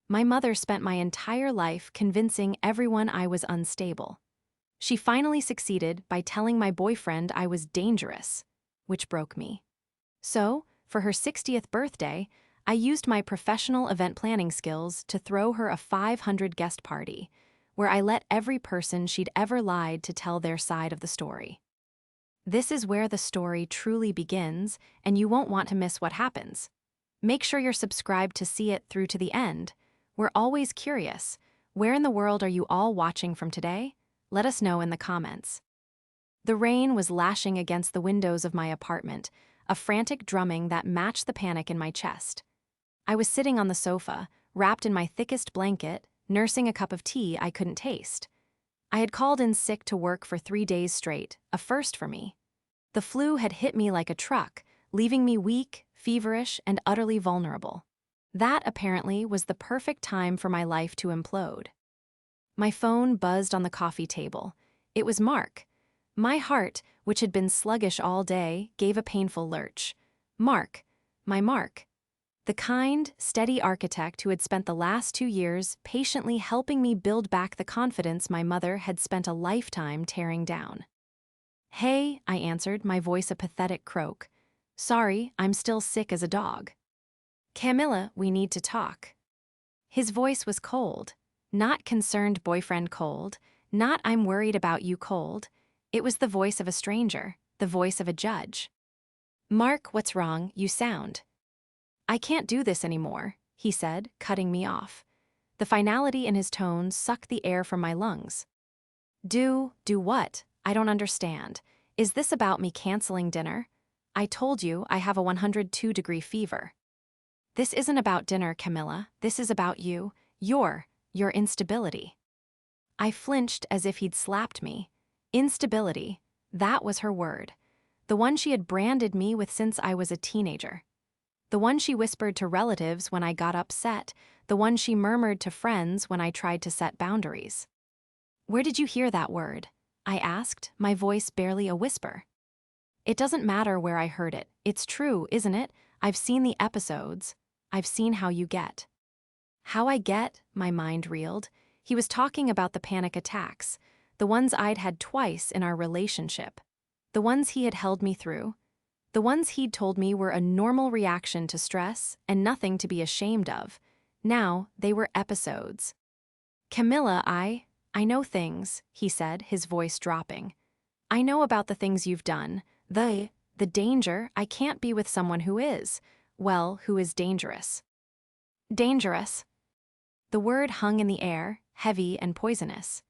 My mother spent my entire life convincing everyone I was unstable. She finally succeeded by telling my boyfriend I was dangerous, which broke me. So, for her 60th birthday, I used my professional event planning skills to throw her a 500-guest party, where I let every person she'd ever lied to tell their side of the story. This is where the story truly begins, and you won't want to miss what happens. Make sure you're subscribed to see it through to the end. We're always curious. Where in the world are you all watching from today? Let us know in the comments. The rain was lashing against the windows of my apartment, a frantic drumming that matched the panic in my chest. I was sitting on the sofa, wrapped in my thickest blanket, nursing a cup of tea I couldn't taste. I had called in sick to work for 3 days straight, a first for me. The flu had hit me like a truck, leaving me weak, feverish, and utterly vulnerable. That, apparently, was the perfect time for my life to implode. My phone buzzed on the coffee table. It was Mark. My heart, which had been sluggish all day, gave a painful lurch. Mark, my Mark. The kind, steady architect who had spent the last 2 years patiently helping me build back the confidence my mother had spent a lifetime tearing down. "Hey," I answered, my voice a pathetic croak. "Sorry, I'm still sick as a dog." "Camilla, we need to talk." His voice was cold. Not concerned boyfriend cold, not I'm worried about you cold. It was the voice of a stranger, the voice of a judge. "Mark, what's wrong? You sound." "I can't do this anymore," he said, cutting me off. The finality in his tone sucked the air from my lungs. Do what? I don't understand. Is this about me canceling dinner? I told you I have a 102-degree fever." "This isn't about dinner, Camilla. This is about you, your instability." I flinched as if he'd slapped me. Instability, that was her word. The one she had branded me with since I was a teenager. The one she whispered to relatives when I got upset, the one she murmured to friends when I tried to set boundaries. "Where did you hear that word?" I asked, my voice barely a whisper. "It doesn't matter where I heard it. It's true, isn't it? I've seen the episodes. I've seen how you get." How I get? My mind reeled. He was talking about the panic attacks, the ones I'd had twice in our relationship, the ones he had held me through, the ones he'd told me were a normal reaction to stress and nothing to be ashamed of. Now, they were episodes. "Camilla, I know things," he said, his voice dropping. "I know about the things you've done, the danger. I can't be with someone who is, well, who is dangerous." "Dangerous?" The word hung in the air, heavy and poisonous.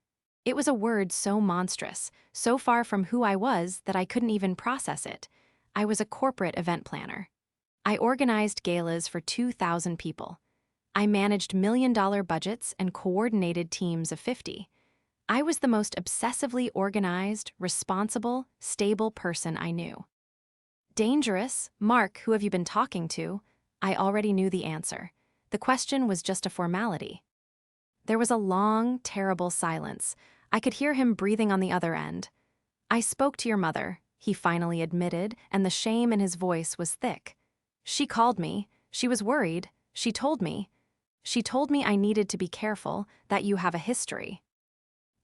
It was a word so monstrous, so far from who I was that I couldn't even process it. I was a corporate event planner. I organized galas for 2,000 people. I managed million-dollar budgets and coordinated teams of 50. I was the most obsessively organized, responsible, stable person I knew. "Dangerous? Mark, who have you been talking to?" I already knew the answer. The question was just a formality. There was a long, terrible silence. I could hear him breathing on the other end. "I spoke to your mother," he finally admitted, and the shame in his voice was thick. "She called me. She was worried. She told me I needed to be careful, that you have a history."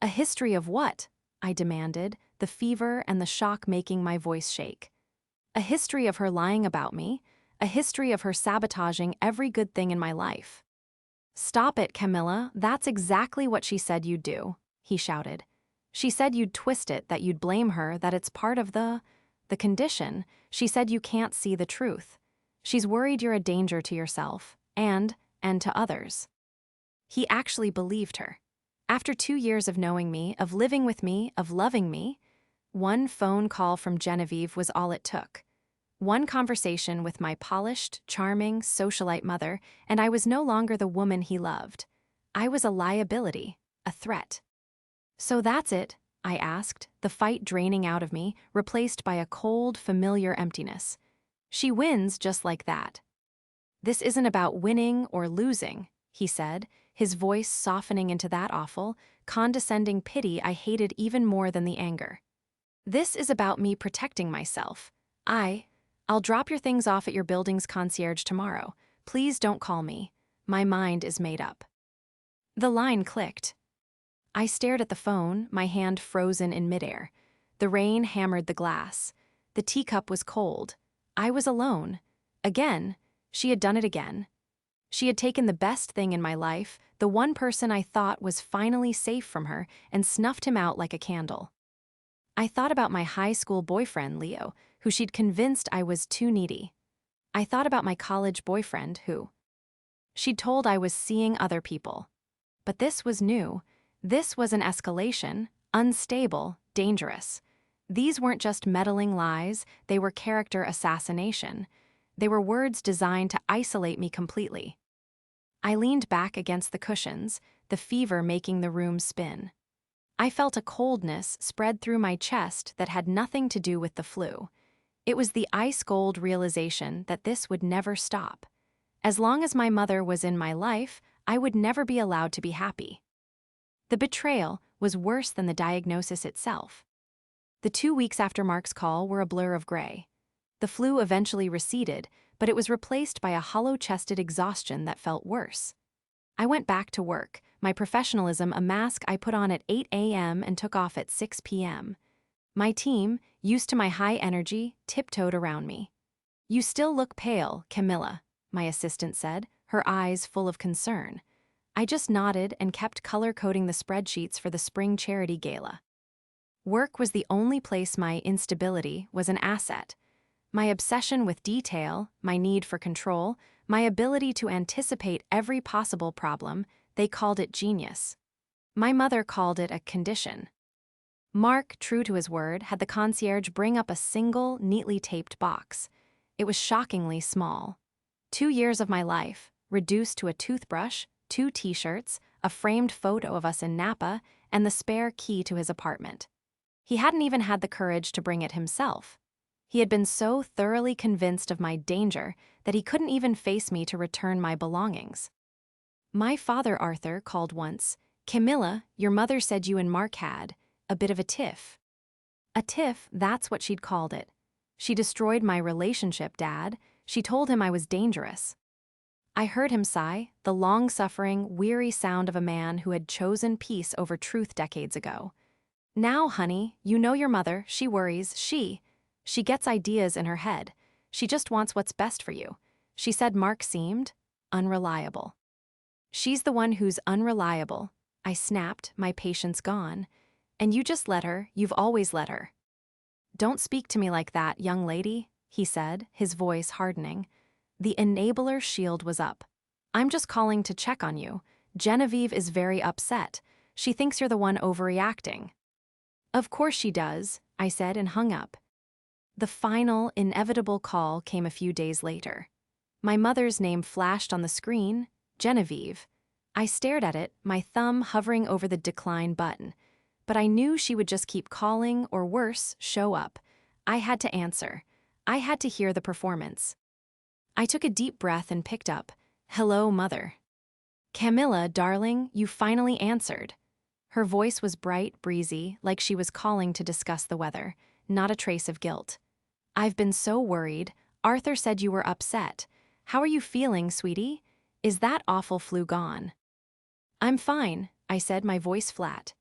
"A history of what?" I demanded, the fever and the shock making my voice shake. "A history of her lying about me, a history of her sabotaging every good thing in my life." "Stop it, Camilla, that's exactly what she said you'd do," he shouted. "She said you'd twist it, that you'd blame her, that it's part of the condition. She said you can't see the truth. She's worried you're a danger to yourself, and to others." He actually believed her. After 2 years of knowing me, of living with me, of loving me, one phone call from Genevieve was all it took. One conversation with my polished, charming, socialite mother, and I was no longer the woman he loved. I was a liability, a threat. "So that's it?" I asked, the fight draining out of me, replaced by a cold, familiar emptiness. "She wins just like that." "This isn't about winning or losing," he said, his voice softening into that awful, condescending pity I hated even more than the anger. "This is about me protecting myself. I'll drop your things off at your building's concierge tomorrow. Please don't call me. My mind is made up. The line clicked. I stared at the phone, my hand frozen in midair. The rain hammered the glass. The teacup was cold. I was alone. Again, she had done it again. She had taken the best thing in my life, the one person I thought was finally safe from her, and snuffed him out like a candle. I thought about my high school boyfriend, Leo, who she'd convinced I was too needy. I thought about my college boyfriend, who she'd told I was seeing other people. But this was new. This was an escalation, unstable, dangerous. These weren't just meddling lies, they were character assassination. They were words designed to isolate me completely. I leaned back against the cushions, the fever making the room spin. I felt a coldness spread through my chest that had nothing to do with the flu. It was the ice-cold realization that this would never stop. As long as my mother was in my life, I would never be allowed to be happy. The betrayal was worse than the diagnosis itself. The 2 weeks after Mark's call were a blur of gray. The flu eventually receded, but it was replaced by a hollow-chested exhaustion that felt worse. I went back to work, my professionalism a mask I put on at 8 a.m. and took off at 6 p.m. My team, used to my high energy, tiptoed around me. "You still look pale, Camilla," my assistant said, her eyes full of concern. I just nodded and kept color-coding the spreadsheets for the spring charity gala. Work was the only place my instability was an asset. My obsession with detail, my need for control, my ability to anticipate every possible problem, they called it genius. My mother called it a condition. Mark, true to his word, had the concierge bring up a single, neatly taped box. It was shockingly small. 2 years of my life, reduced to a toothbrush, 2 t-shirts, a framed photo of us in Napa, and the spare key to his apartment. He hadn't even had the courage to bring it himself. He had been so thoroughly convinced of my danger that he couldn't even face me to return my belongings. My father, Arthur, called once. "Camilla, your mother said you and Mark had a bit of a tiff." A tiff, that's what she'd called it. She destroyed my relationship, Dad. She told him I was dangerous. I heard him sigh, the long-suffering, weary sound of a man who had chosen peace over truth decades ago. "Now, honey, you know your mother, she worries, she gets ideas in her head. She just wants what's best for you. She said Mark seemed unreliable." "She's the one who's unreliable," I snapped, my patience gone. "And you just let her, you've always let her." "Don't speak to me like that, young lady," he said, his voice hardening. The enabler shield was up. "I'm just calling to check on you. Genevieve is very upset. She thinks you're the one overreacting." "Of course she does," I said and hung up. The final, inevitable call came a few days later. My mother's name flashed on the screen, Genevieve. I stared at it, my thumb hovering over the decline button. But I knew she would just keep calling, or worse, show up. I had to answer. I had to hear the performance. I took a deep breath and picked up. "Hello, Mother." "Camilla, darling, you finally answered." Her voice was bright, breezy, like she was calling to discuss the weather, not a trace of guilt. "I've been so worried. Arthur said you were upset. How are you feeling, sweetie? Is that awful flu gone?" "I'm fine," I said, my voice flat.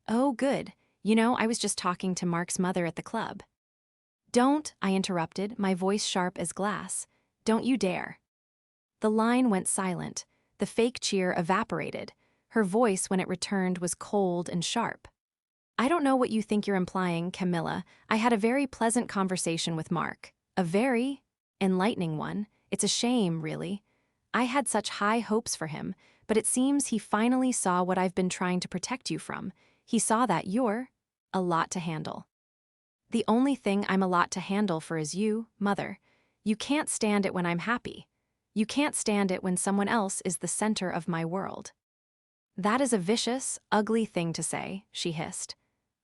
"Oh, good. You know, I was just talking to Mark's mother at the club." "Don't," I interrupted, my voice sharp as glass. "Don't you dare." The line went silent. The fake cheer evaporated. Her voice, when it returned, was cold and sharp. "I don't know what you think you're implying, Camilla. I had a very pleasant conversation with Mark. A very enlightening one. It's a shame, really. I had such high hopes for him, but it seems he finally saw what I've been trying to protect you from. He saw that you're a lot to handle." "The only thing I'm a lot to handle for is you, Mother. You can't stand it when I'm happy. You can't stand it when someone else is the center of my world." "That is a vicious, ugly thing to say," she hissed.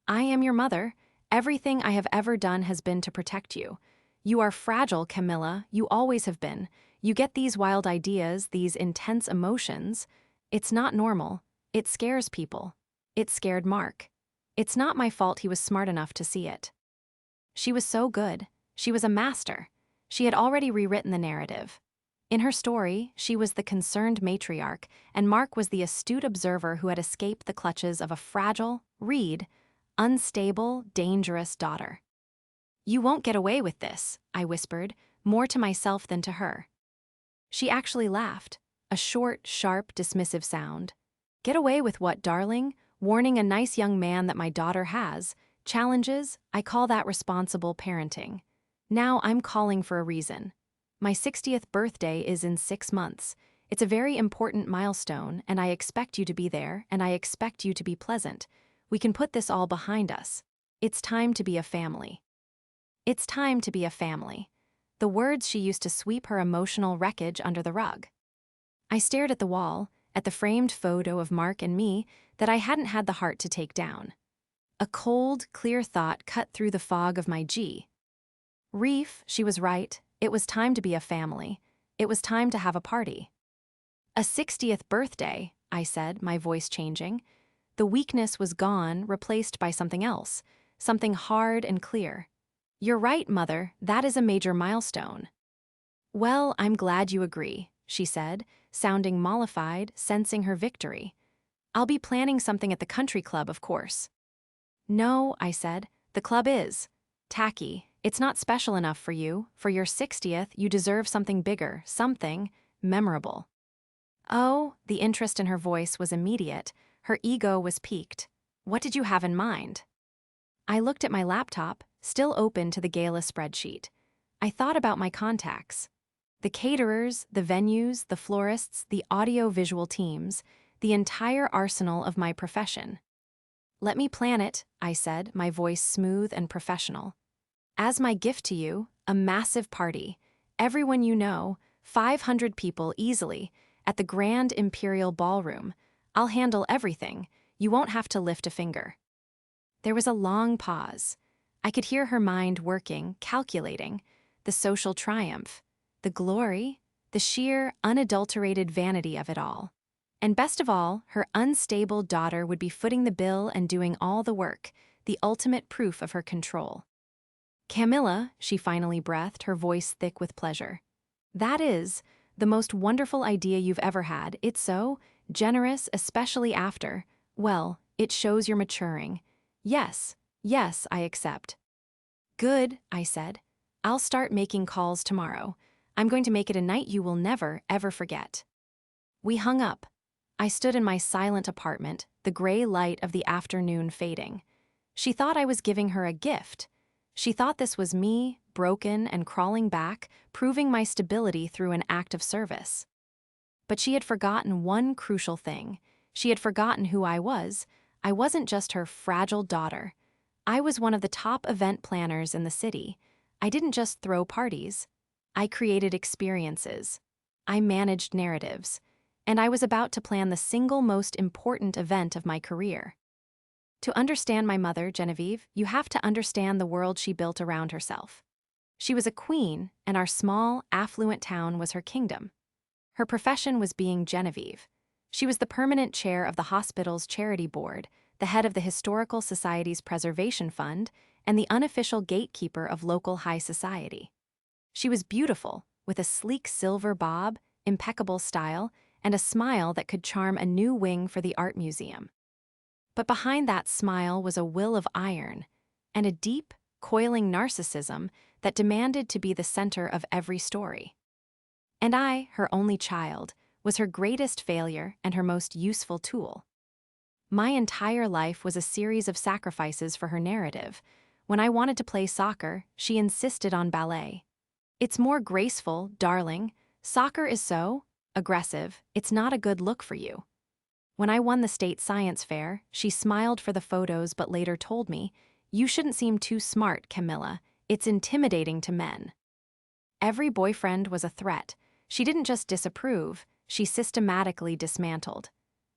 "I am your mother. Everything I have ever done has been to protect you. You are fragile, Camilla. You always have been. You get these wild ideas, these intense emotions. It's not normal. It scares people. It scared Mark. It's not my fault he was smart enough to see it." She was so good. She was a master. She had already rewritten the narrative. In her story, she was the concerned matriarch, and Mark was the astute observer who had escaped the clutches of a fragile, unstable, dangerous daughter. "You won't get away with this," I whispered, more to myself than to her. She actually laughed, a short, sharp, dismissive sound. "Get away with what, darling? Warning a nice young man that my daughter has challenges? I call that responsible parenting. Now I'm calling for a reason. My 60th birthday is in 6 months. It's a very important milestone, and I expect you to be there, and I expect you to be pleasant. We can put this all behind us. It's time to be a family." It's time to be a family. The words she used to sweep her emotional wreckage under the rug. I stared at the wall, at the framed photo of Mark and me that I hadn't had the heart to take down. A cold, clear thought cut through the fog of my Reef, she was right. It was time to be a family. It was time to have a party. "A 60th birthday," I said, my voice changing. The weakness was gone, replaced by something else, something hard and clear. "You're right, Mother, that is a major milestone." "Well, I'm glad you agree," she said, sounding mollified, sensing her victory. "I'll be planning something at the country club, of course." "No," I said, "the club is tacky. It's not special enough for you. For your 60th, you deserve something bigger, something memorable." "Oh," the interest in her voice was immediate. Her ego was piqued. "What did you have in mind?" I looked at my laptop, still open to the gala spreadsheet. I thought about my contacts. The caterers, the venues, the florists, the audio-visual teams, the entire arsenal of my profession. "Let me plan it," I said, my voice smooth and professional. "As my gift to you, a massive party. Everyone you know, 500 people easily, at the Grand Imperial Ballroom. I'll handle everything. You won't have to lift a finger." There was a long pause. I could hear her mind working, calculating. The social triumph, the glory, the sheer, unadulterated vanity of it all. And best of all, her unstable daughter would be footing the bill and doing all the work, the ultimate proof of her control. "Camilla," she finally breathed, her voice thick with pleasure. "That is the most wonderful idea you've ever had. It's so generous, especially after, well, it shows you're maturing. Yes, yes, I accept." "Good," I said. "I'll start making calls tomorrow. I'm going to make it a night you will never, ever forget." We hung up. I stood in my silent apartment, the gray light of the afternoon fading. She thought I was giving her a gift. She thought this was me, broken and crawling back, proving my stability through an act of service. But she had forgotten one crucial thing. She had forgotten who I was. I wasn't just her fragile daughter. I was one of the top event planners in the city. I didn't just throw parties. I created experiences. I managed narratives. And I was about to plan the single most important event of my career. To understand my mother, Genevieve, you have to understand the world she built around herself. She was a queen, and our small, affluent town was her kingdom. Her profession was being Genevieve. She was the permanent chair of the hospital's charity board, the head of the Historical Society's Preservation Fund, and the unofficial gatekeeper of local high society. She was beautiful, with a sleek silver bob, impeccable style, and a smile that could charm a new wing for the art museum. But behind that smile was a will of iron, and a deep, coiling narcissism that demanded to be the center of every story. And I, her only child, was her greatest failure and her most useful tool. My entire life was a series of sacrifices for her narrative. When I wanted to play soccer, she insisted on ballet. "It's more graceful, darling. Soccer is so aggressive. It's not a good look for you." When I won the state science fair, she smiled for the photos but later told me, "You shouldn't seem too smart, Camilla. It's intimidating to men." Every boyfriend was a threat. She didn't just disapprove, she systematically dismantled.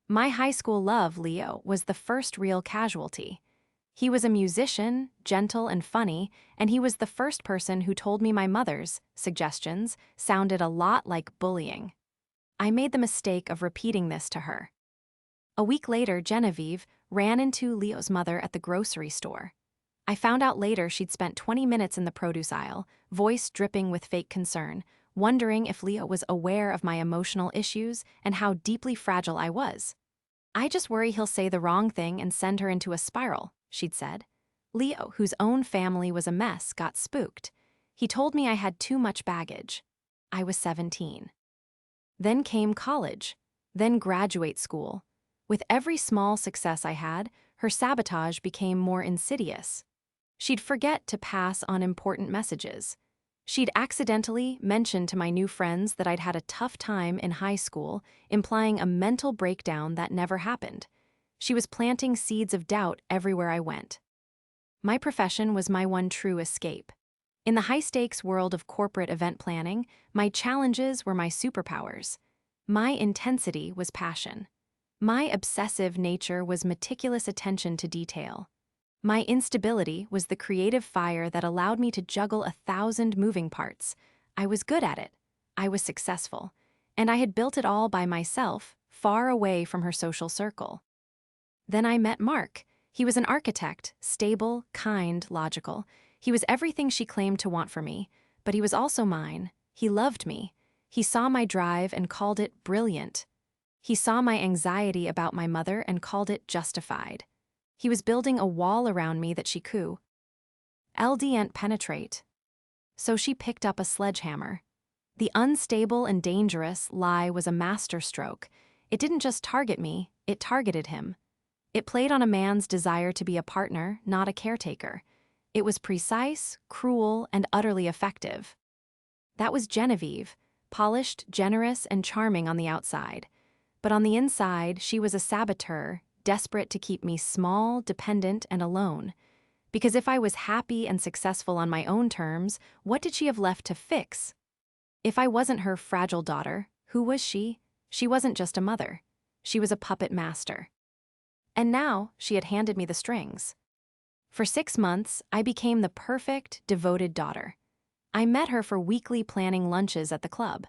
My high school love, Leo, was the first real casualty. He was a musician, gentle and funny, and he was the first person who told me my mother's suggestions sounded a lot like bullying. I made the mistake of repeating this to her. A week later, Genevieve ran into Leo's mother at the grocery store. I found out later she'd spent 20 minutes in the produce aisle, voice dripping with fake concern. wondering if Leo was aware of my emotional issues and how deeply fragile I was. "I just worry he'll say the wrong thing and send her into a spiral," she'd said. Leo, whose own family was a mess, got spooked. He told me I had too much baggage. I was 17. Then came college, then graduate school. With every small success I had, her sabotage became more insidious. She'd forget to pass on important messages. She'd accidentally mention to my new friends that I'd had a tough time in high school, implying a mental breakdown that never happened. She was planting seeds of doubt everywhere I went. My profession was my one true escape. In the high-stakes world of corporate event planning, my challenges were my superpowers. My intensity was passion. My obsessive nature was meticulous attention to detail. My instability was the creative fire that allowed me to juggle 1,000 moving parts. I was good at it. I was successful. And I had built it all by myself, far away from her social circle. Then I met Mark. He was an architect, stable, kind, logical. He was everything she claimed to want for me, but he was also mine. He loved me. He saw my drive and called it brilliant. He saw my anxiety about my mother and called it justified. He was building a wall around me that she couldn't penetrate. So she picked up a sledgehammer. The unstable and dangerous lie was a masterstroke. It didn't just target me, it targeted him. It played on a man's desire to be a partner, not a caretaker. It was precise, cruel, and utterly effective. That was Genevieve, polished, generous, and charming on the outside. But on the inside, she was a saboteur, desperate to keep me small, dependent, and alone. Because if I was happy and successful on my own terms, what did she have left to fix? If I wasn't her fragile daughter, who was she? She wasn't just a mother. She was a puppet master. And now, she had handed me the strings. For 6 months, I became the perfect, devoted daughter. I met her for weekly planning lunches at the club.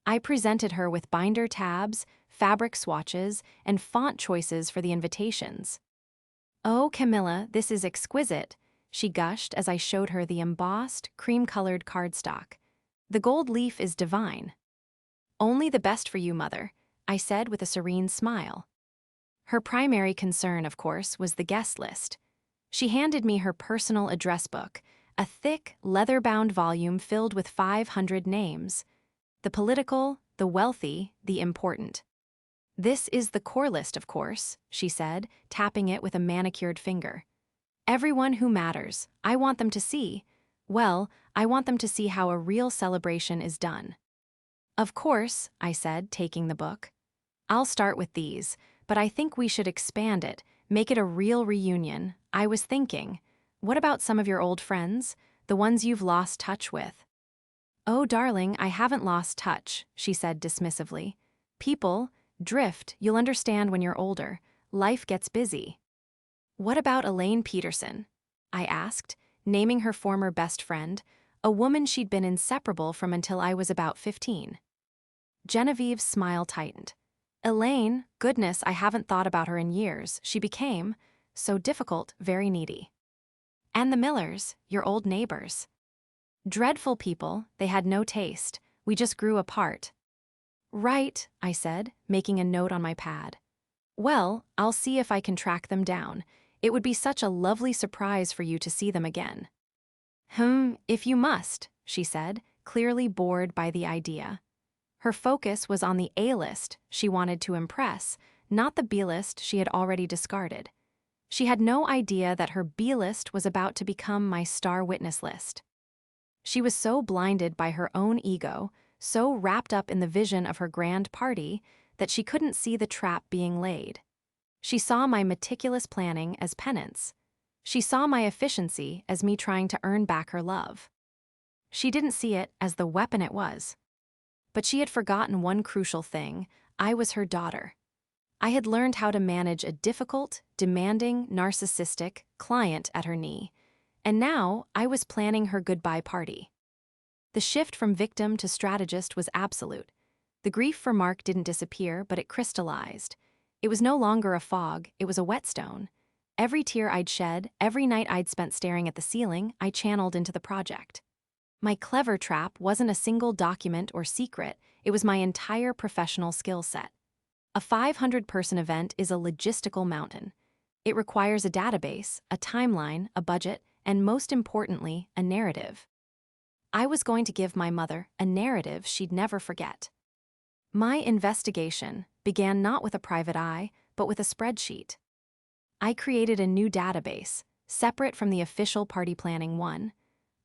I presented her with binder tabs, fabric swatches, and font choices for the invitations. "Oh, Camilla, this is exquisite," she gushed as I showed her the embossed, cream-colored cardstock. "The gold leaf is divine." "Only the best for you, Mother," I said with a serene smile. Her primary concern, of course, was the guest list. She handed me her personal address book, a thick, leather-bound volume filled with 500 names. The political, the wealthy, the important. "This is the core list, of course," she said, tapping it with a manicured finger. "Everyone who matters. I want them to see. Well, I want them to see how a real celebration is done." "Of course," I said, taking the book. "I'll start with these, but I think we should expand it, make it a real reunion. I was thinking, what about some of your old friends, the ones you've lost touch with?" "Oh, darling, I haven't lost touch," she said dismissively. "People drift, you'll understand when you're older. Life gets busy." "What about Elaine Peterson?" I asked, naming her former best friend, a woman she'd been inseparable from until I was about 15. Genevieve's smile tightened. "Elaine, goodness, I haven't thought about her in years. She became so difficult, very needy." "And the Millers, your old neighbors." "Dreadful people, they had no taste. We just grew apart." "Right," I said, making a note on my pad. "Well, I'll see if I can track them down. It would be such a lovely surprise for you to see them again." If you must," she said, clearly bored by the idea. Her focus was on the A-list she wanted to impress, not the B-list she had already discarded. She had no idea that her B-list was about to become my star witness list. She was so blinded by her own ego, so wrapped up in the vision of her grand party, that she couldn't see the trap being laid. She saw my meticulous planning as penance. She saw my efficiency as me trying to earn back her love. She didn't see it as the weapon it was. But she had forgotten one crucial thing: I was her daughter. I had learned how to manage a difficult, demanding, narcissistic client at her knee, and now I was planning her goodbye party. The shift from victim to strategist was absolute. The grief for Mark didn't disappear, but it crystallized. It was no longer a fog, it was a whetstone. Every tear I'd shed, every night I'd spent staring at the ceiling, I channeled into the project. My clever trap wasn't a single document or secret, it was my entire professional skill set. A 500-person event is a logistical mountain. It requires a database, a timeline, a budget, and most importantly, a narrative. I was going to give my mother a narrative she'd never forget. My investigation began not with a private eye, but with a spreadsheet. I created a new database, separate from the official party planning one.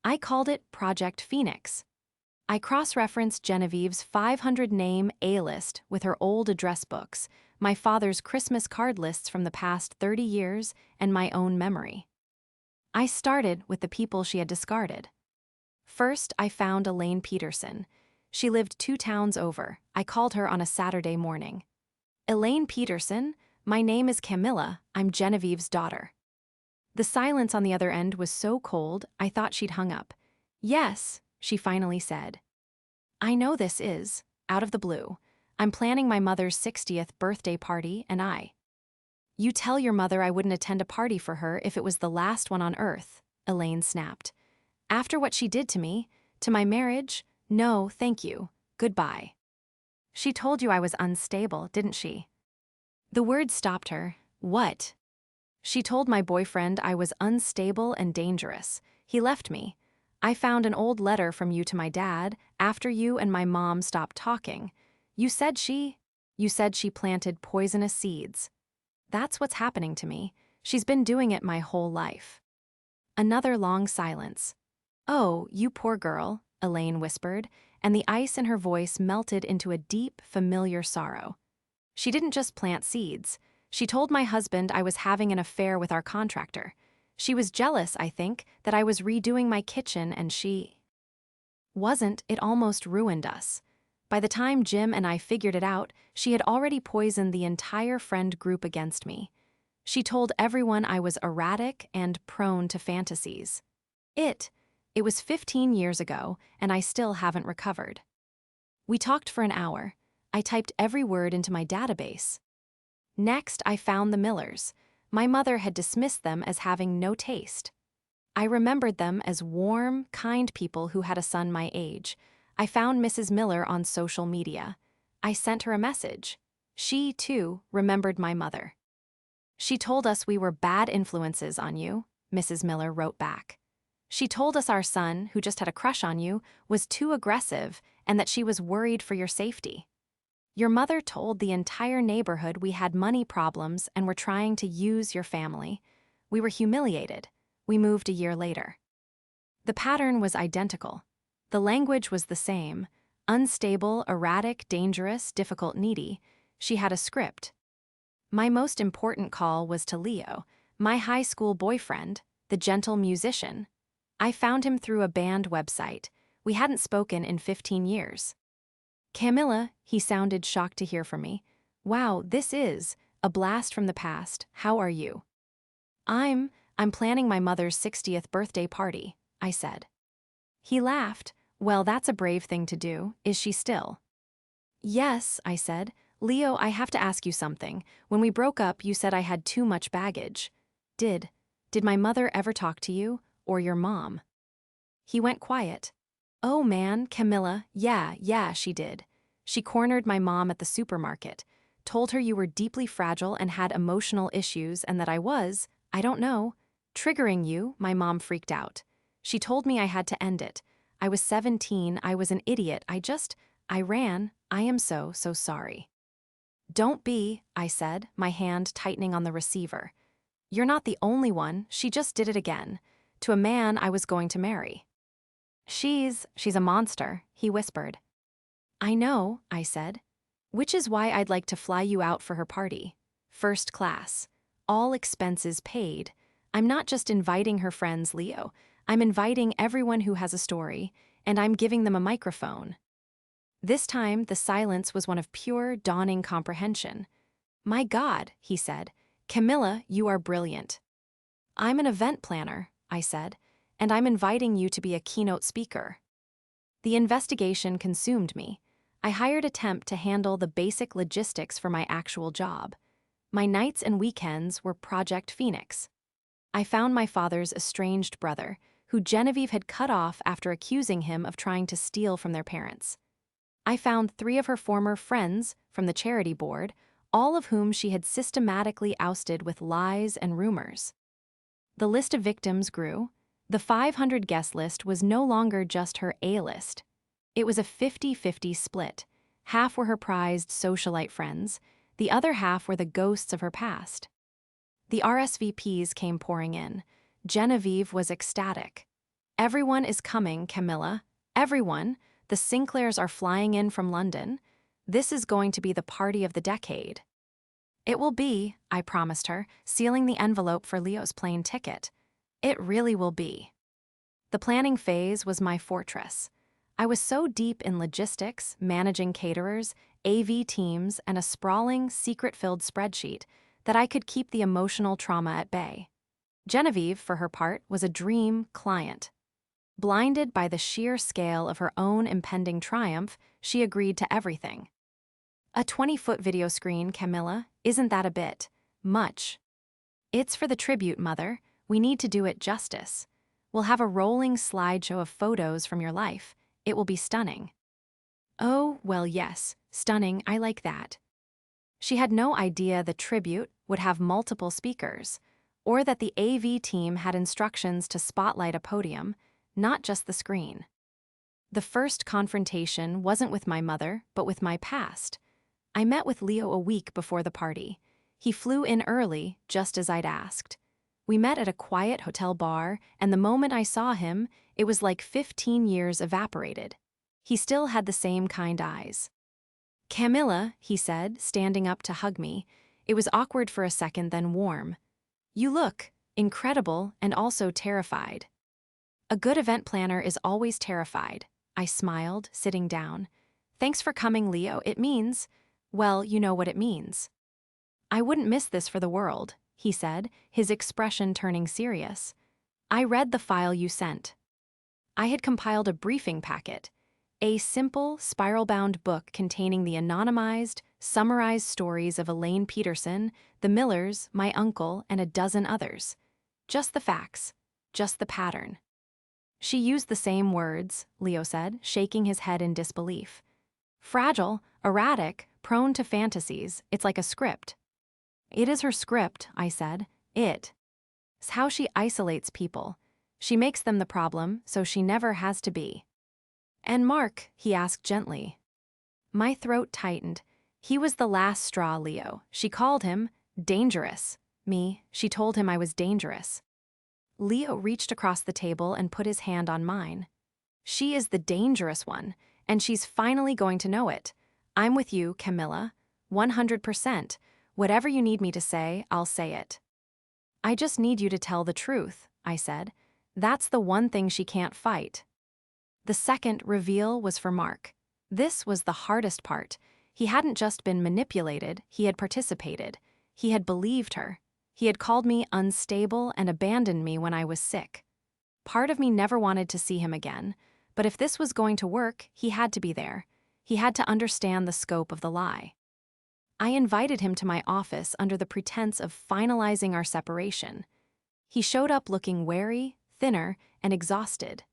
I called it Project Phoenix. I cross-referenced Genevieve's 500-name A-list with her old address books, my father's Christmas card lists from the past 30 years, and my own memory. I started with the people she had discarded. First, I found Elaine Peterson. She lived 2 towns over. I called her on a Saturday morning. Elaine Peterson, my name is Camilla, I'm Genevieve's daughter. The silence on the other end was so cold, I thought she'd hung up. Yes, she finally said. I know this is, out of the blue. I'm planning my mother's 60th birthday party and You tell your mother I wouldn't attend a party for her if it was the last one on earth, Elaine snapped. After what she did to me, to my marriage, no, thank you, goodbye. She told you I was unstable, didn't she? The words stopped her. What? She told my boyfriend I was unstable and dangerous. He left me. I found an old letter from you to my dad after you and my mom stopped talking. You said she planted poisonous seeds. That's what's happening to me. She's been doing it my whole life. Another long silence. Oh, you poor girl, Elaine whispered, and the ice in her voice melted into a deep, familiar sorrow. She didn't just plant seeds. She told my husband I was having an affair with our contractor. She was jealous, I think, that I was redoing my kitchen and she wasn't. It almost ruined us. By the time Jim and I figured it out, she had already poisoned the entire friend group against me. She told everyone I was erratic and prone to fantasies. It was 15 years ago, and I still haven't recovered. We talked for an hour. I typed every word into my database. Next, I found the Millers. My mother had dismissed them as having no taste. I remembered them as warm, kind people who had a son my age. I found Mrs. Miller on social media. I sent her a message. She, too, remembered my mother. She told us we were bad influences on you, Mrs. Miller wrote back. She told us our son, who just had a crush on you, was too aggressive and that she was worried for your safety. Your mother told the entire neighborhood we had money problems and were trying to use your family. We were humiliated. We moved a year later. The pattern was identical. The language was the same. Unstable, erratic, dangerous, difficult, needy. She had a script. My most important call was to Leo, my high school boyfriend, the gentle musician. I found him through a band website. We hadn't spoken in 15 years. Camilla, he sounded shocked to hear from me. Wow, this is a blast from the past. How are you? I'm planning my mother's 60th birthday party, I said. He laughed. Well, that's a brave thing to do. Is she still? Yes, I said. Leo, I have to ask you something. When we broke up, you said I had too much baggage. Did my mother ever talk to you, or your mom? He went quiet. Oh man, Camilla, yeah, she did. She cornered my mom at the supermarket, told her you were deeply fragile and had emotional issues and that I was, I don't know, triggering you. My mom freaked out. She told me I had to end it. I was 17, I was an idiot, I ran. I am so sorry. Don't be, I said, my hand tightening on the receiver. You're not the only one, she just did it again. To a man I was going to marry. She's a monster, he whispered. I know, I said. Which is why I'd like to fly you out for her party. First class. All expenses paid. I'm not just inviting her friends, Leo. I'm inviting everyone who has a story, and I'm giving them a microphone. This time, the silence was one of pure, dawning comprehension. My God, he said. Camilla, you are brilliant. I'm an event planner, I said, and I'm inviting you to be a keynote speaker. The investigation consumed me. I hired a temp to handle the basic logistics for my actual job. My nights and weekends were Project Phoenix. I found my father's estranged brother, who Genevieve had cut off after accusing him of trying to steal from their parents. I found 3 of her former friends from the charity board, all of whom she had systematically ousted with lies and rumors. The list of victims grew. The 500 guest list was no longer just her A-list. It was a 50-50 split. Half were her prized socialite friends, the other half were the ghosts of her past. The RSVPs came pouring in. Genevieve was ecstatic. "Everyone is coming, Camilla. Everyone. The Sinclairs are flying in from London. This is going to be the party of the decade." "It will be," I promised her, sealing the envelope for Leo's plane ticket. "It really will be." The planning phase was my fortress. I was so deep in logistics, managing caterers, AV teams, and a sprawling, secret-filled spreadsheet that I could keep the emotional trauma at bay. Genevieve, for her part, was a dream client. Blinded by the sheer scale of her own impending triumph, she agreed to everything. "A 20-foot video screen, Camilla, isn't that a bit much?" "It's for the tribute, Mother. We need to do it justice. We'll have a rolling slideshow of photos from your life. It will be stunning." "Oh, well, yes, stunning, I like that." She had no idea the tribute would have multiple speakers, or that the AV team had instructions to spotlight a podium, not just the screen. The first confrontation wasn't with my mother, but with my past. I met with Leo a week before the party. He flew in early, just as I'd asked. We met at a quiet hotel bar, and the moment I saw him, it was like 15 years evaporated. He still had the same kind eyes. "Camilla," he said, standing up to hug me. It was awkward for a second, then warm. "You look incredible and also terrified." "A good event planner is always terrified," I smiled, sitting down. "Thanks for coming, Leo. It means, well, you know what it means." "I wouldn't miss this for the world," he said, his expression turning serious. "I read the file you sent." I had compiled a briefing packet, a simple, spiral-bound book containing the anonymized, summarized stories of Elaine Peterson, the Millers, my uncle, and a dozen others. Just the facts, just the pattern. "She used the same words," Leo said, shaking his head in disbelief. "Fragile, erratic, prone to fantasies. It's like a script." "It is her script," I said. "It's how she isolates people. She makes them the problem, so she never has to be." "And Mark?" he asked gently. My throat tightened. He was the last straw, Leo. She called him dangerous. She told him I was dangerous. Leo reached across the table and put his hand on mine. "She is the dangerous one, and she's finally going to know it. I'm with you, Camilla. 100%. Whatever you need me to say, I'll say it." "I just need you to tell the truth," I said. "That's the one thing she can't fight." The second reveal was for Mark. This was the hardest part. He hadn't just been manipulated, he had participated. He had believed her. He had called me unstable and abandoned me when I was sick. Part of me never wanted to see him again, but if this was going to work, he had to be there. He had to understand the scope of the lie. I invited him to my office under the pretense of finalizing our separation. He showed up looking wary, thinner, and exhausted.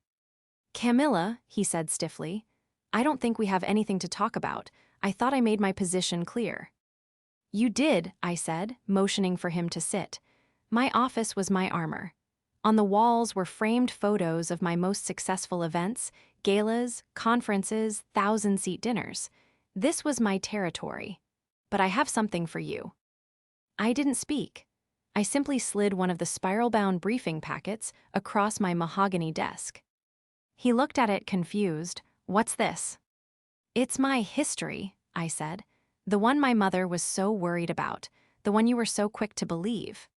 "Camilla," he said stiffly, "I don't think we have anything to talk about. I thought I made my position clear." "You did," I said, motioning for him to sit. My office was my armor. On the walls were framed photos of my most successful events, galas, conferences, 1,000-seat dinners. This was my territory. "But I have something for you." I didn't speak. I simply slid one of the spiral-bound briefing packets across my mahogany desk. He looked at it confused. "What's this?" "It's my history," I said. "The one my mother was so worried about, the one you were so quick to believe."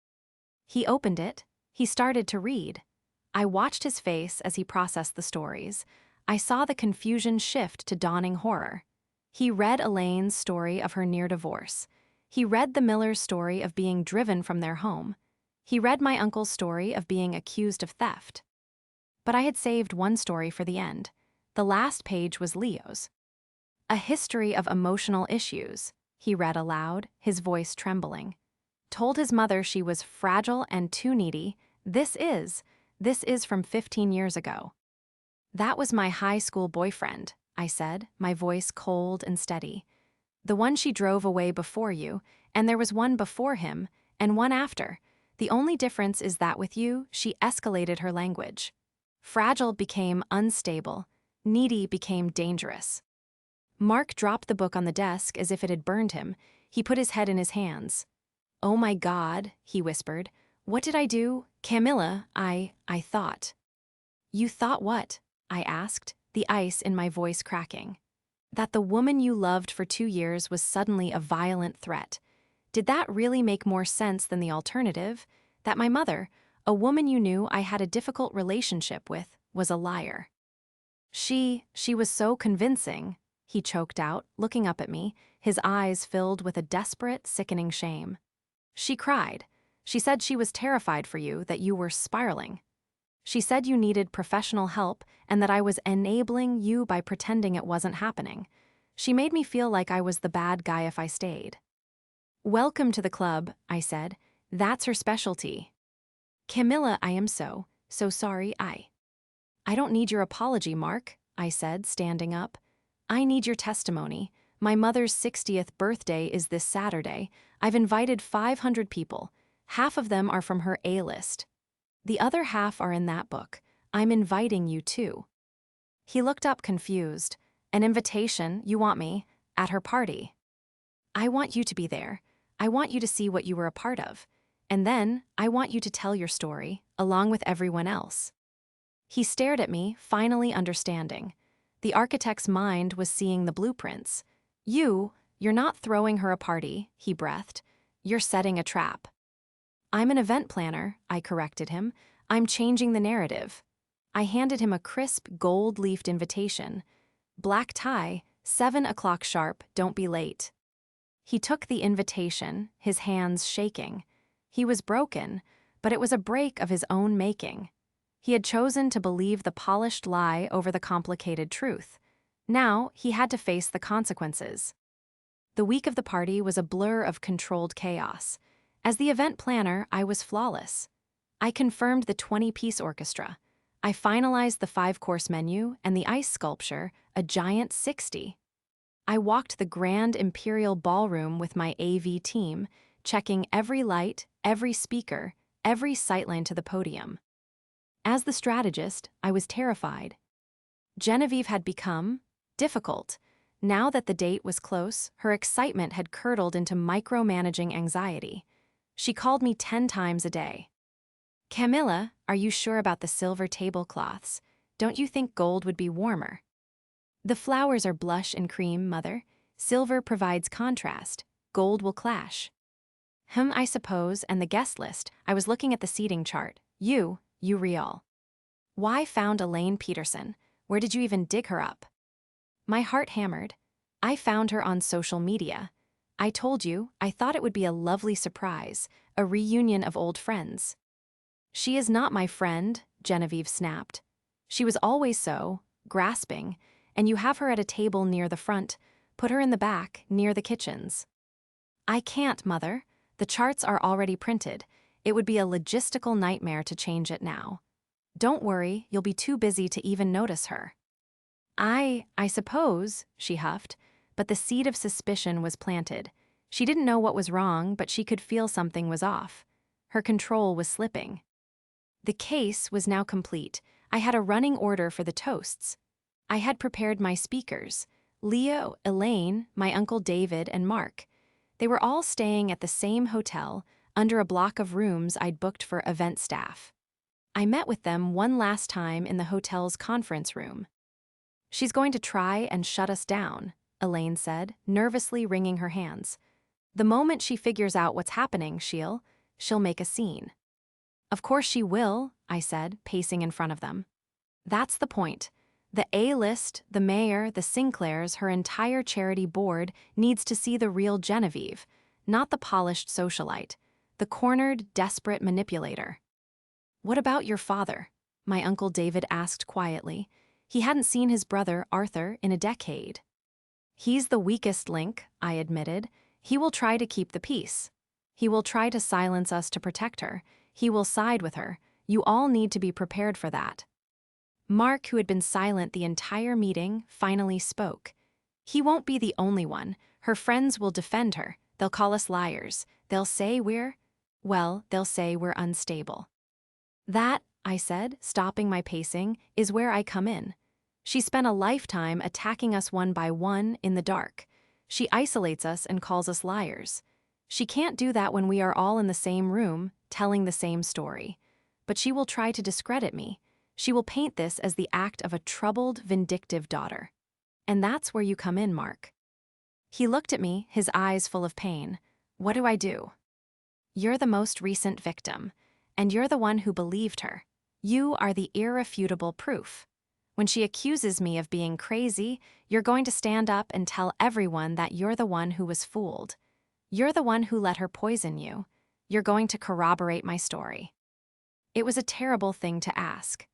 He opened it. He started to read. I watched his face as he processed the stories. I saw the confusion shift to dawning horror. He read Elaine's story of her near divorce. He read the Miller's story of being driven from their home. He read my uncle's story of being accused of theft. But I had saved one story for the end. The last page was Leo's. "A history of emotional issues," he read aloud, his voice trembling. "Told his mother she was fragile and too needy. This is This is from 15 years ago. That was my high school boyfriend, I said, my voice cold and steady. The one she drove away before you, and there was one before him, and one after. The only difference is that with you, she escalated her language. Fragile became unstable. Needy became dangerous. Mark dropped the book on the desk as if it had burned him. He put his head in his hands. "Oh my God," he whispered. "What did I do? Camilla, I thought." "You thought what?" I asked, the ice in my voice cracking. "That the woman you loved for 2 years was suddenly a violent threat. Did that really make more sense than the alternative? That my mother, a woman you knew I had a difficult relationship with, was a liar?" She was so convincing," he choked out, looking up at me, his eyes filled with a desperate, sickening shame. "She cried. She said she was terrified for you, that you were spiraling. She said you needed professional help and that I was enabling you by pretending it wasn't happening. She made me feel like I was the bad guy if I stayed." "Welcome to the club," I said. "That's her specialty." "Camilla, I am so sorry. I don't need your apology, Mark," I said, standing up. "I need your testimony. My mother's 60th birthday is this Saturday. I've invited 500 people. Half of them are from her A-list. The other half are in that book. I'm inviting you too." He looked up confused. "An invitation, you want me, at her party?" "I want you to be there. I want you to see what you were a part of. And then, I want you to tell your story, along with everyone else." He stared at me, finally understanding. The architect's mind was seeing the blueprints. You're not throwing her a party," he breathed. "You're setting a trap." "I'm an event planner," I corrected him. "I'm changing the narrative." I handed him a crisp, gold-leafed invitation. "Black tie, 7 o'clock sharp, don't be late." He took the invitation, his hands shaking. He was broken, but it was a break of his own making. He had chosen to believe the polished lie over the complicated truth. Now, he had to face the consequences. The week of the party was a blur of controlled chaos. As the event planner, I was flawless. I confirmed the 20-piece orchestra. I finalized the 5-course menu and the ice sculpture, a giant 60. I walked the grand imperial ballroom with my AV team, checking every light, every speaker, every sightline to the podium. As the strategist, I was terrified. Genevieve had become difficult. Now that the date was close, her excitement had curdled into micromanaging anxiety. She called me 10 times a day. "Camilla, are you sure about the silver tablecloths? Don't you think gold would be warmer?" "The flowers are blush and cream, Mother. Silver provides contrast. Gold will clash." I suppose, and the guest list. I was looking at the seating chart. You real. Why found Elaine Peterson? Where did you even dig her up? My heart hammered. I found her on social media. I told you, I thought it would be a lovely surprise, a reunion of old friends. "She is not my friend," Genevieve snapped. "She was always so, grasping, and you have her at a table near the front. Put her in the back, near the kitchens." "I can't, Mother. The charts are already printed. It would be a logistical nightmare to change it now." "Don't worry, you'll be too busy to even notice her." I suppose," she huffed, but the seed of suspicion was planted. She didn't know what was wrong, but she could feel something was off. Her control was slipping. The case was now complete. I had a running order for the toasts. I had prepared my speakers: Leo, Elaine, my uncle David, and Mark. They were all staying at the same hotel, under a block of rooms I'd booked for event staff. I met with them one last time in the hotel's conference room. "She's going to try and shut us down," Elaine said, nervously wringing her hands. "The moment she figures out what's happening, she'll make a scene." "Of course she will," I said, pacing in front of them. "That's the point. The A-list, the mayor, the Sinclairs, her entire charity board needs to see the real Genevieve, not the polished socialite, the cornered, desperate manipulator." "What about your father?" my uncle David asked quietly. He hadn't seen his brother, Arthur, in a decade. "He's the weakest link," I admitted. "He will try to keep the peace. He will try to silence us to protect her. He will side with her. You all need to be prepared for that. Mark, who had been silent the entire meeting, finally spoke. He won't be the only one. Her friends will defend her. They'll call us liars. They'll say they'll say we're unstable. That, I said, stopping my pacing, is where I come in. She spent a lifetime attacking us one by one in the dark. She isolates us and calls us liars. She can't do that when we are all in the same room, telling the same story. But she will try to discredit me. She will paint this as the act of a troubled, vindictive daughter. And that's where you come in, Mark. He looked at me, his eyes full of pain. What do I do? You're the most recent victim, and you're the one who believed her. You are the irrefutable proof. When she accuses me of being crazy, you're going to stand up and tell everyone that you're the one who was fooled. You're the one who let her poison you. You're going to corroborate my story. It was a terrible thing to ask.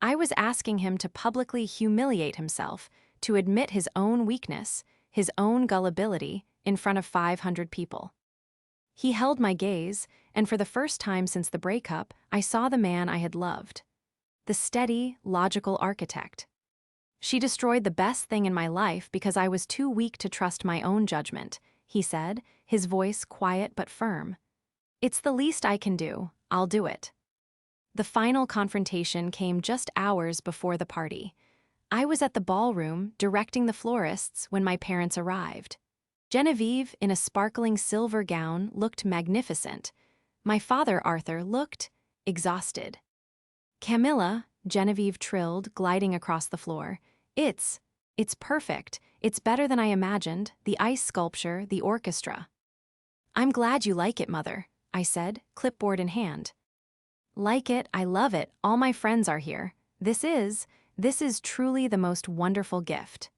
I was asking him to publicly humiliate himself, to admit his own weakness, his own gullibility, in front of 500 people. He held my gaze, and for the first time since the breakup, I saw the man I had loved. The steady, logical architect. She destroyed the best thing in my life because I was too weak to trust my own judgment, he said, his voice quiet but firm. It's the least I can do. I'll do it. The final confrontation came just hours before the party. I was at the ballroom directing the florists when my parents arrived. Genevieve, in a sparkling silver gown, looked magnificent. My father, Arthur, looked exhausted. Camilla, Genevieve trilled, gliding across the floor. It's perfect. It's better than I imagined, the ice sculpture, the orchestra. I'm glad you like it, Mother, I said, clipboard in hand. Like it, I love it, all my friends are here. This is truly the most wonderful gift.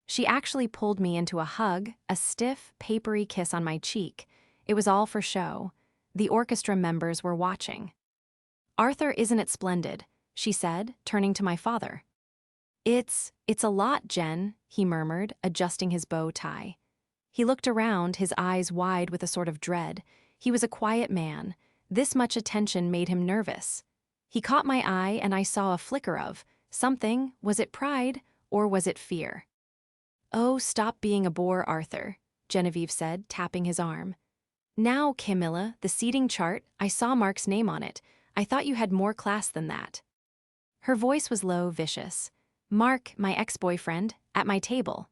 She actually pulled me into a hug, a stiff, papery kiss on my cheek. It was all for show. The orchestra members were watching. Arthur, isn't it splendid? She said, turning to my father. It's a lot, Jen, he murmured, adjusting his bow tie. He looked around, his eyes wide with a sort of dread. He was a quiet man. This much attention made him nervous. He caught my eye and I saw a flicker of something. Was it pride or was it fear? Oh, stop being a bore, Arthur, Genevieve said, tapping his arm. Now, Camilla, the seating chart, I saw Mark's name on it. I thought you had more class than that. Her voice was low, vicious. Mark, my ex-boyfriend, at my table.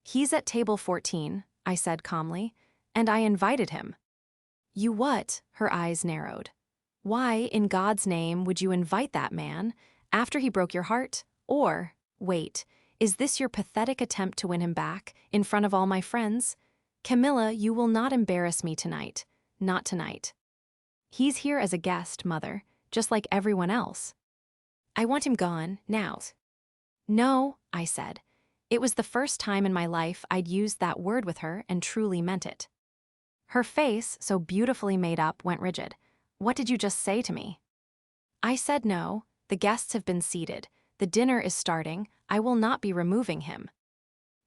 He's at table 14, I said calmly, and I invited him. You what? Her eyes narrowed. Why, in God's name, would you invite that man after he broke your heart? Or, wait, is this your pathetic attempt to win him back in front of all my friends? Camilla, you will not embarrass me tonight. Not tonight. He's here as a guest, Mother, just like everyone else. I want him gone, now. No, I said. It was the first time in my life I'd used that word with her and truly meant it. Her face, so beautifully made up, went rigid. What did you just say to me? I said no. The guests have been seated. The dinner is starting. I will not be removing him.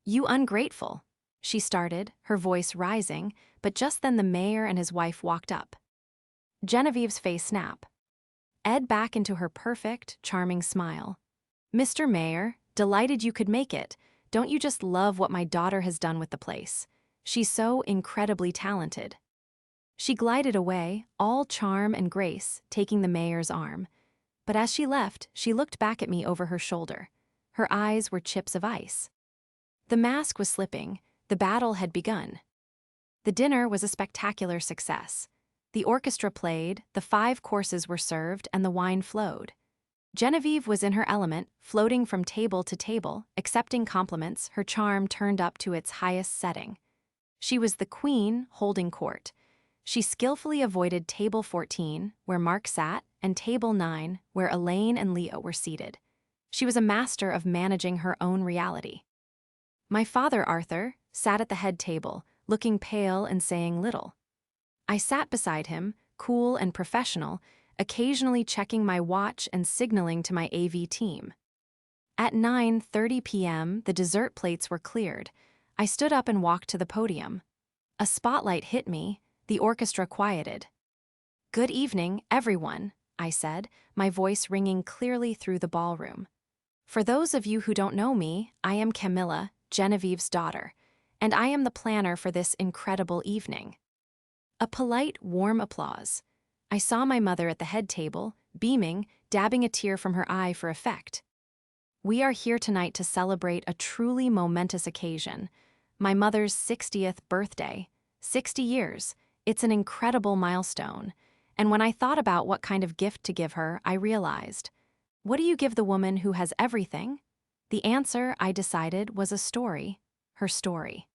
You ungrateful, she started, her voice rising, but just then the mayor and his wife walked up. Genevieve's face snapped. Ed back into her perfect, charming smile. Mr. Mayor, delighted you could make it. Don't you just love what my daughter has done with the place? She's so incredibly talented. She glided away, all charm and grace, taking the mayor's arm. But as she left, she looked back at me over her shoulder. Her eyes were chips of ice. The mask was slipping. The battle had begun. The dinner was a spectacular success. The orchestra played, the 5 courses were served, and the wine flowed. Genevieve was in her element, floating from table to table, accepting compliments, her charm turned up to its highest setting. She was the queen holding court. She skillfully avoided table 14, where Mark sat, and table 9, where Elaine and Leo were seated. She was a master of managing her own reality. My father, Arthur, sat at the head table, looking pale and saying little. I sat beside him, cool and professional, occasionally checking my watch and signaling to my AV team. At 9:30 p.m., the dessert plates were cleared. I stood up and walked to the podium. A spotlight hit me, the orchestra quieted. Good evening, everyone, I said, my voice ringing clearly through the ballroom. For those of you who don't know me, I am Camilla, Genevieve's daughter, and I am the planner for this incredible evening. A polite, warm applause. I saw my mother at the head table, beaming, dabbing a tear from her eye for effect. We are here tonight to celebrate a truly momentous occasion, my mother's 60th birthday. 60 years. It's an incredible milestone. And when I thought about what kind of gift to give her, I realized, what do you give the woman who has everything? The answer, I decided, was a story. Her story.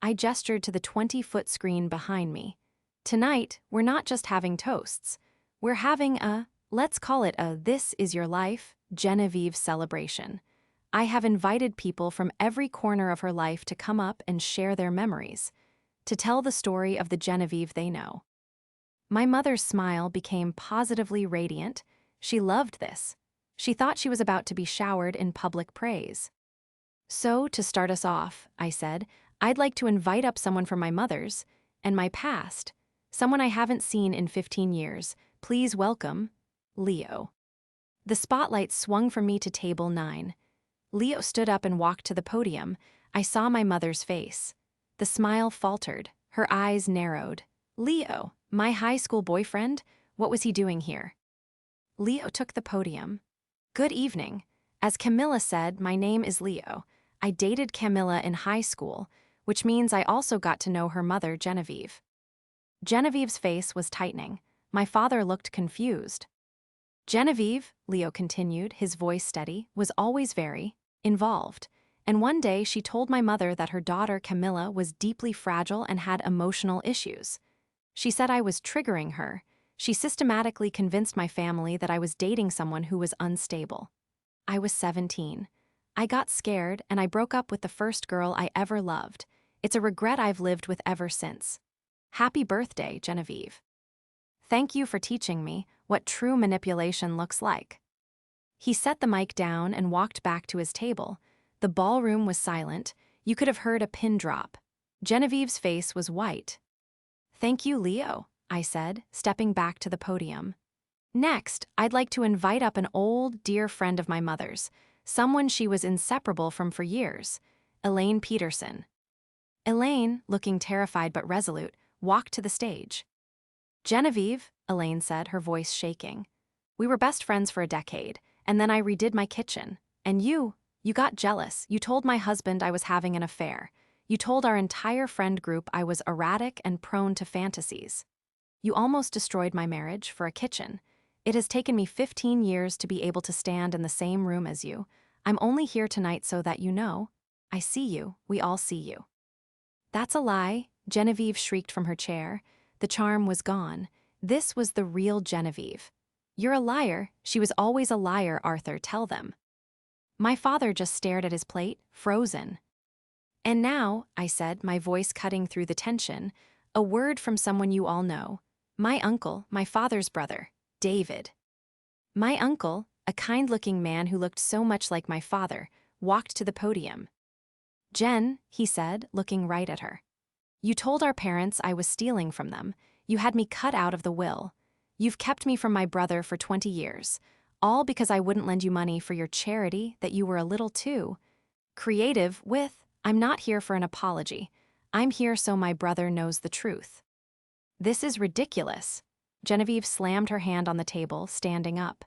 I gestured to the 20-foot screen behind me. Tonight, we're not just having toasts. We're having let's call it a This Is Your Life, Genevieve celebration. I have invited people from every corner of her life to come up and share their memories, to tell the story of the Genevieve they know. My mother's smile became positively radiant. She loved this. She thought she was about to be showered in public praise. So, to start us off, I said, I'd like to invite up someone from my mother's and my past, someone I haven't seen in 15 years. Please welcome Leo. The spotlight swung from me to table 9. Leo stood up and walked to the podium. I saw my mother's face. The smile faltered, her eyes narrowed. Leo, my high school boyfriend, what was he doing here? Leo took the podium. Good evening. As Camilla said, my name is Leo. I dated Camilla in high school, which means I also got to know her mother, Genevieve. Genevieve's face was tightening. My father looked confused. Genevieve, Leo continued, his voice steady, was always very involved. And one day she told my mother that her daughter Camilla was deeply fragile and had emotional issues. She said I was triggering her. She systematically convinced my family that I was dating someone who was unstable. I was 17. I got scared and I broke up with the first girl I ever loved. It's a regret I've lived with ever since. Happy birthday, Genevieve. Thank you for teaching me what true manipulation looks like. He set the mic down and walked back to his table. The ballroom was silent. You could have heard a pin drop. Genevieve's face was white. Thank you, Leo, I said, stepping back to the podium. Next, I'd like to invite up an old, dear friend of my mother's, someone she was inseparable from for years, Elaine Peterson. Elaine, looking terrified but resolute, walked to the stage. Genevieve, Elaine said, her voice shaking. We were best friends for a decade, and then I redid my kitchen. And you got jealous. You told my husband I was having an affair. You told our entire friend group I was erratic and prone to fantasies. You almost destroyed my marriage for a kitchen. It has taken me 15 years to be able to stand in the same room as you. I'm only here tonight so that you know. I see you. We all see you. That's a lie, Genevieve shrieked from her chair. The charm was gone. This was the real Genevieve. You're a liar. She was always a liar, Arthur, tell them. My father just stared at his plate, frozen. And now, I said, my voice cutting through the tension, a word from someone you all know. My uncle, my father's brother, David. My uncle, a kind-looking man who looked so much like my father, walked to the podium. Jen, he said, looking right at her. You told our parents I was stealing from them. You had me cut out of the will. You've kept me from my brother for 20 years, all because I wouldn't lend you money for your charity that you were a little too creative with. I'm not here for an apology. I'm here so my brother knows the truth. This is ridiculous. Genevieve slammed her hand on the table, standing up.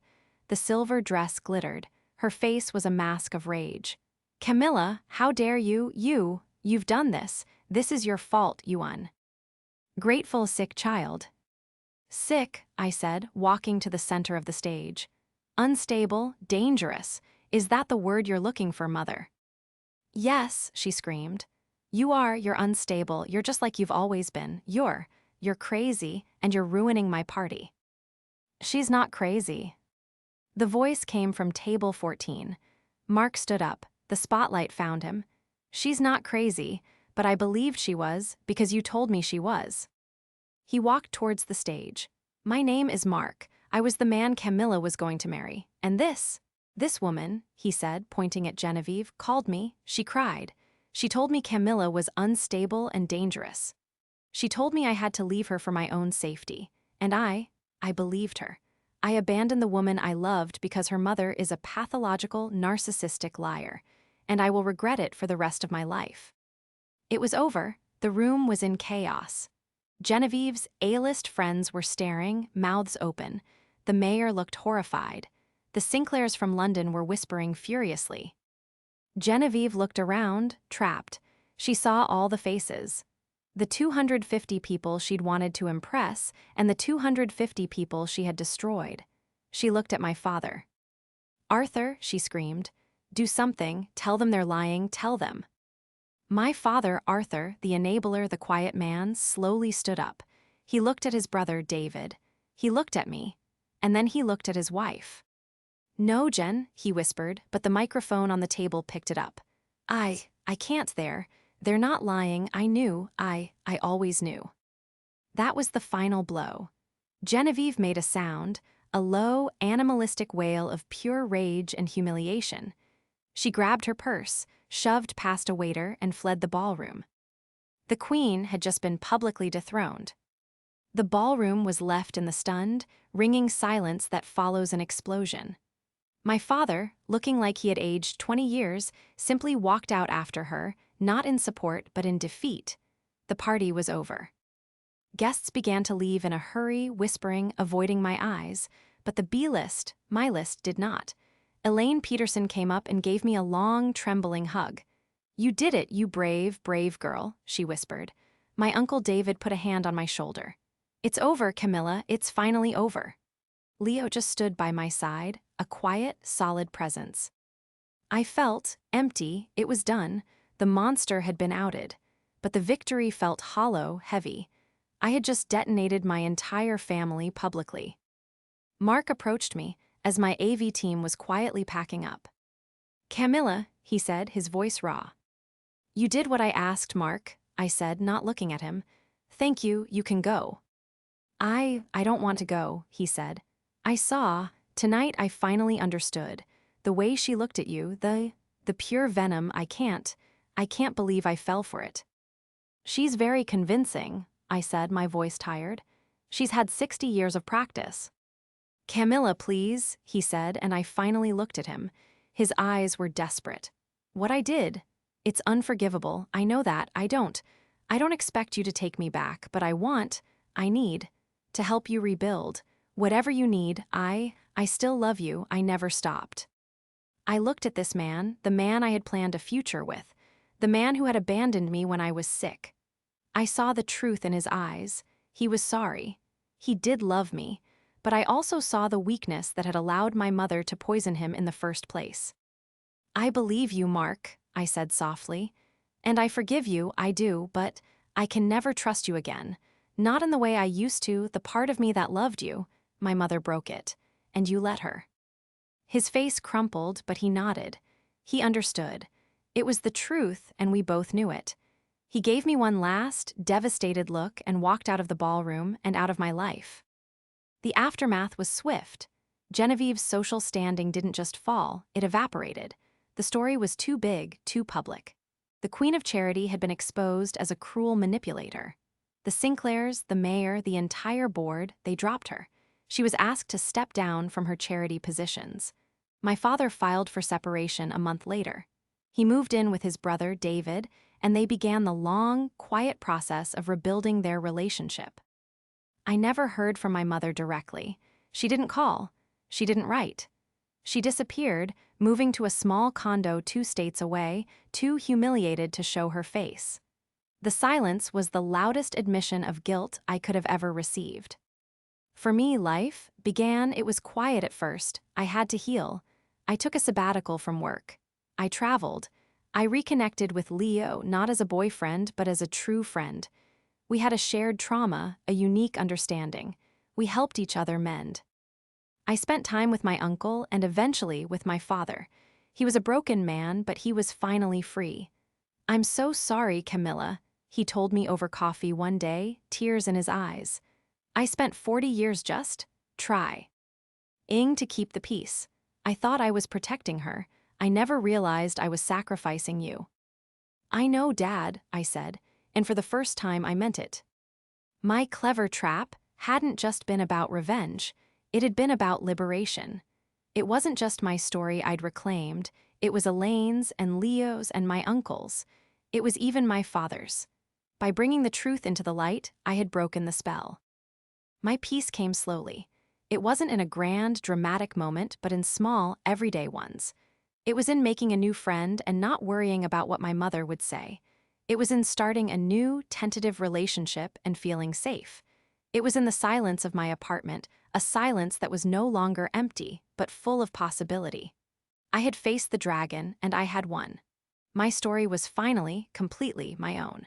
The silver dress glittered. Her face was a mask of rage. Camilla, how dare you? You've done this. This is your fault, you grateful sick child. Sick, I said, walking to the center of the stage. Unstable, dangerous. Is that the word you're looking for, Mother? Yes, she screamed. You're unstable. You're just like you've always been. You're crazy, and you're ruining my party. She's not crazy. The voice came from table 14. Mark stood up. The spotlight found him. She's not crazy, but I believed she was because you told me she was. He walked towards the stage. My name is Mark. I was the man Camilla was going to marry. And this woman, he said, pointing at Genevieve, called me. She cried. She told me Camilla was unstable and dangerous. She told me I had to leave her for my own safety. And I believed her. I abandoned the woman I loved because her mother is a pathological, narcissistic liar, and I will regret it for the rest of my life. It was over. The room was in chaos. Genevieve's A-list friends were staring, mouths open. The mayor looked horrified. The Sinclairs from London were whispering furiously. Genevieve looked around, trapped. She saw all the faces. The 250 people she'd wanted to impress, and the 250 people she had destroyed. She looked at my father. "Arthur," she screamed, "do something, tell them they're lying, tell them." My father, Arthur, the enabler, the quiet man, slowly stood up. He looked at his brother, David. He looked at me. And then he looked at his wife. "No, Jen," he whispered, but the microphone on the table picked it up. I can't there. They're not lying, I knew, I always knew." That was the final blow. Genevieve made a sound, a low, animalistic wail of pure rage and humiliation. She grabbed her purse, shoved past a waiter, and fled the ballroom. The queen had just been publicly dethroned. The ballroom was left in the stunned, ringing silence that follows an explosion. My father, looking like he had aged 20 years, simply walked out after her, not in support but in defeat. The party was over. Guests began to leave in a hurry, whispering, avoiding my eyes, but the B-list, my list, did not. Elaine Peterson came up and gave me a long, trembling hug. "You did it, you brave, brave girl," she whispered. My uncle David put a hand on my shoulder. "It's over, Camilla, it's finally over." Leo just stood by my side, a quiet, solid presence. I felt empty. It was done. The monster had been outed. But the victory felt hollow, heavy. I had just detonated my entire family publicly. Mark approached me as my AV team was quietly packing up. "Camilla," he said, his voice raw. "You did what I asked, Mark," I said, not looking at him. "Thank you, you can go." I don't want to go," he said. Tonight I finally understood. The way she looked at you, the pure venom, I can't believe I fell for it." "She's very convincing," I said, my voice tired. "She's had 60 years of practice." "Camilla, please," he said, and I finally looked at him. His eyes were desperate. "What I did, it's unforgivable, I know that, I don't expect you to take me back, but I need to help you rebuild. Whatever you need, I still love you, I never stopped." I looked at this man, the man I had planned a future with, the man who had abandoned me when I was sick. I saw the truth in his eyes. He was sorry. He did love me, but I also saw the weakness that had allowed my mother to poison him in the first place. "I believe you, Mark," I said softly. "And I forgive you, I do, but I can never trust you again. Not in the way I used to, the part of me that loved you." My mother broke it. "And you let her." His face crumpled, but he nodded. He understood. It was the truth, and we both knew it. He gave me one last, devastated look and walked out of the ballroom and out of my life. The aftermath was swift. Genevieve's social standing didn't just fall, it evaporated. The story was too big, too public. The Queen of Charity had been exposed as a cruel manipulator. The Sinclairs, the mayor, the entire board, they dropped her. She was asked to step down from her charity positions. My father filed for separation a month later. He moved in with his brother, David, and they began the long, quiet process of rebuilding their relationship. I never heard from my mother directly. She didn't call. She didn't write. She disappeared, moving to a small condo 2 states away, too humiliated to show her face. The silence was the loudest admission of guilt I could have ever received. For me, life began. It was quiet at first. I had to heal. I took a sabbatical from work. I traveled. I reconnected with Leo, not as a boyfriend, but as a true friend. We had a shared trauma, a unique understanding. We helped each other mend. I spent time with my uncle and eventually with my father. He was a broken man, but he was finally free. "I'm so sorry, Camilla," he told me over coffee one day, tears in his eyes. "I spent 40 years just trying to keep the peace. I thought I was protecting her. I never realized I was sacrificing you." "I know, Dad," I said, and for the first time I meant it. My clever trap hadn't just been about revenge. It had been about liberation. It wasn't just my story I'd reclaimed, it was Elaine's and Leo's and my uncle's. It was even my father's. By bringing the truth into the light, I had broken the spell. My peace came slowly. It wasn't in a grand, dramatic moment, but in small, everyday ones. It was in making a new friend and not worrying about what my mother would say. It was in starting a new, tentative relationship and feeling safe. It was in the silence of my apartment, a silence that was no longer empty, but full of possibility. I had faced the dragon, and I had won. My story was finally, completely my own.